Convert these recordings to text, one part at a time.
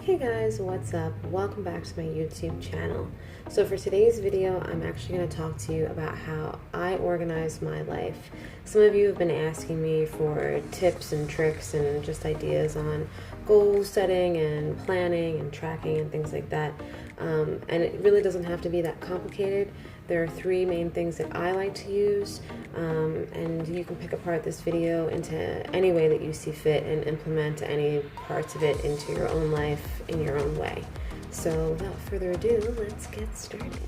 Hey guys, what's up? Welcome back to my YouTube channel. So for today's video, I'm actually going to talk to you about how I organize my life. Some of you have been asking me for tips and tricks and just ideas on goal setting and planning and tracking and things like that. And it really doesn't have to be that complicated. There are three main things that I like to use, and you can pick apart this video into any way that you see fit and implement any parts of it into your own life in your own way. So without further ado, let's get started.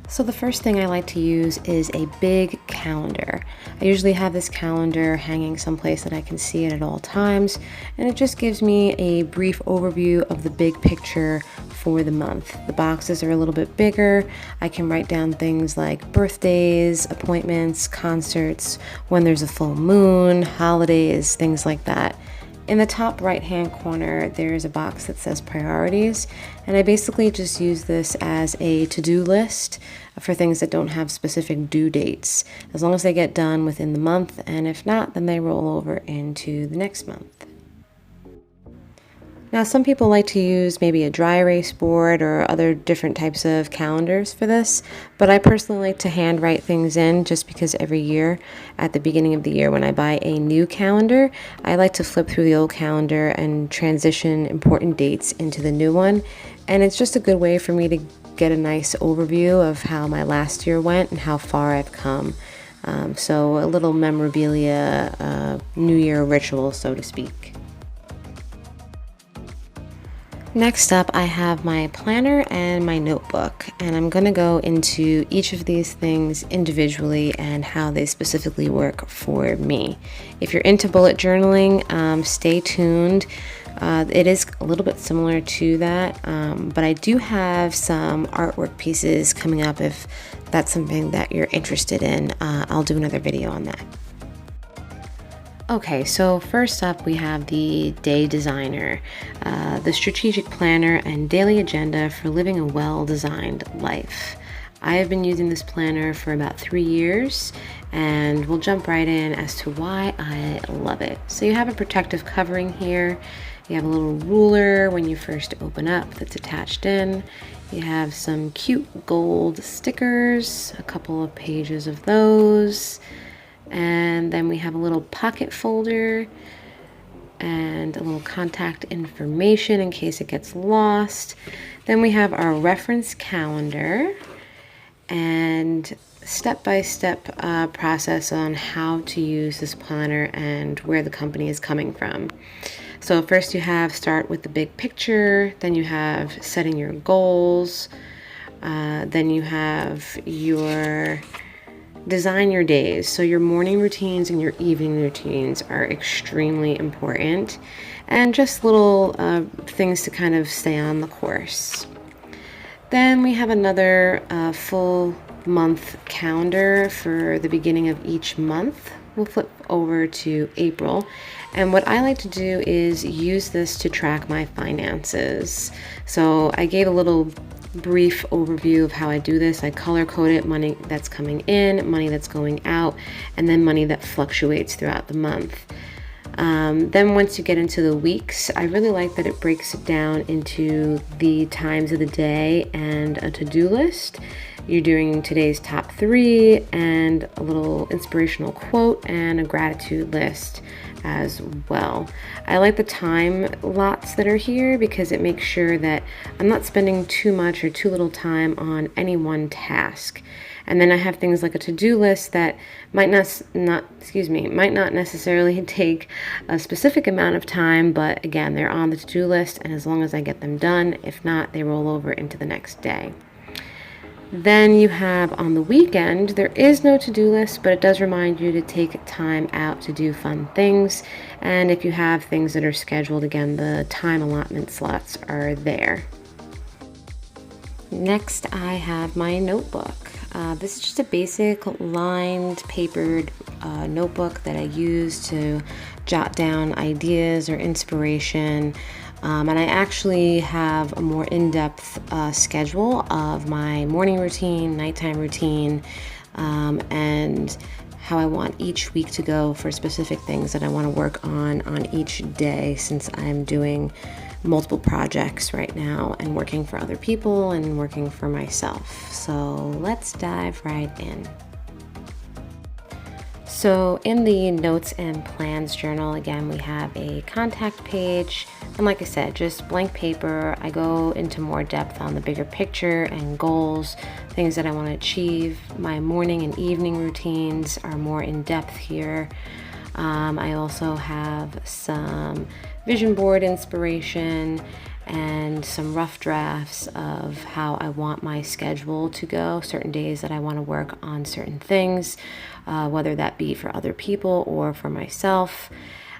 So the first thing I like to use is a big calendar. I usually have this calendar hanging someplace that I can see it at all times, and it just gives me a brief overview of the big picture for the month. The boxes are a little bit bigger. I can write down things like birthdays, appointments, concerts, when there's a full moon, holidays, things like that. In the top right hand corner, there's a box that says priorities, and I basically just use this as a to-do list for things that don't have specific due dates, as long as they get done within the month, and if not, then they roll over into the next month. Now, some people like to use maybe a dry erase board or other different types of calendars for this, but I personally like to hand write things in just because every year at the beginning of the year when I buy a new calendar, I like to flip through the old calendar and transition important dates into the new one. And it's just a good way for me to get a nice overview of how my last year went and how far I've come. So a little memorabilia, New Year ritual, so to speak. Next up, I have my planner and my notebook, and I'm going to go into each of these things individually and how they specifically work for me. If you're into bullet journaling, stay tuned. It is a little bit similar to that, but I do have some artwork pieces coming up. If that's something that you're interested in, I'll do another video on that. Okay, so first up we have the Day Designer, the strategic planner and daily agenda for living a well-designed life. I have been using this planner for about 3 years, and we'll jump right in as to why I love it. So you have a protective covering here. You have a little ruler when you first open up that's attached in. You have some cute gold stickers, a couple of pages of those. And then we have a little pocket folder and a little contact information in case it gets lost. Then we have our reference calendar and step-by-step process on how to use this planner and where the company is coming from. So first you have start with the big picture, then you have setting your goals, then you have your design your days. So your morning routines and your evening routines are extremely important, and just little things to kind of stay on the course. Then we have another full month calendar for the beginning of each month. We'll flip over to April, and what I like to do is use this to track my finances. So I gave a little brief overview of how I do this. I color code it: money that's coming in, money that's going out, and then money that fluctuates throughout the month. Then once you get into the weeks, I really like that it breaks it down into the times of the day and a to-do list. You're doing today's top 3 and a little inspirational quote and a gratitude list as well. I like the time lots that are here because it makes sure that I'm not spending too much or too little time on any one task. And then I have things like a to-do list that might not necessarily take a specific amount of time, but again, they're on the to-do list, and as long as I get them done, if not, they roll over into the next day. Then you have on the weekend, there is no to-do list, but it does remind you to take time out to do fun things. And if you have things that are scheduled, again, the time allotment slots are there. Next, I have my notebook. This is just a basic lined, papered notebook that I use to jot down ideas or inspiration. And I actually have a more in-depth schedule of my morning routine, nighttime routine, and how I want each week to go for specific things that I want to work on each day, since I'm doing multiple projects right now and working for other people and working for myself. So let's dive right in. So in the notes and plans journal, again, we have a contact page. And like I said, just blank paper. I go into more depth on the bigger picture and goals, things that I want to achieve. My morning and evening routines are more in depth here. I also have some vision board inspiration and some rough drafts of how I want my schedule to go, certain days that I want to work on certain things, whether that be for other people or for myself.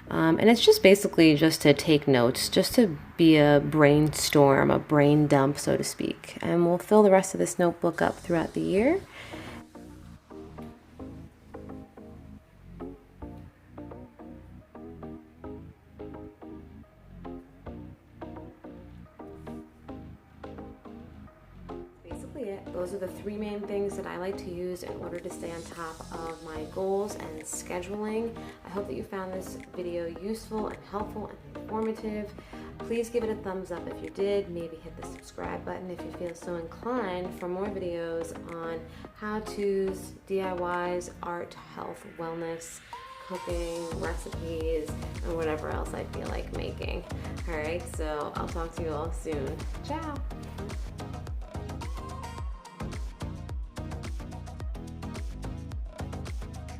And it's just basically just to take notes, just to be a brainstorm, a brain dump, so to speak. And we'll fill the rest of this notebook up throughout the year. It. Those are the three main things that I like to use in order to stay on top of my goals and scheduling. I hope that you found this video useful and helpful and informative. Please give it a thumbs up if you did. Maybe hit the subscribe button if you feel so inclined for more videos on how-tos, DIYs, art, health, wellness, cooking, recipes, and whatever else I feel like making. All right, so I'll talk to you all soon. Ciao.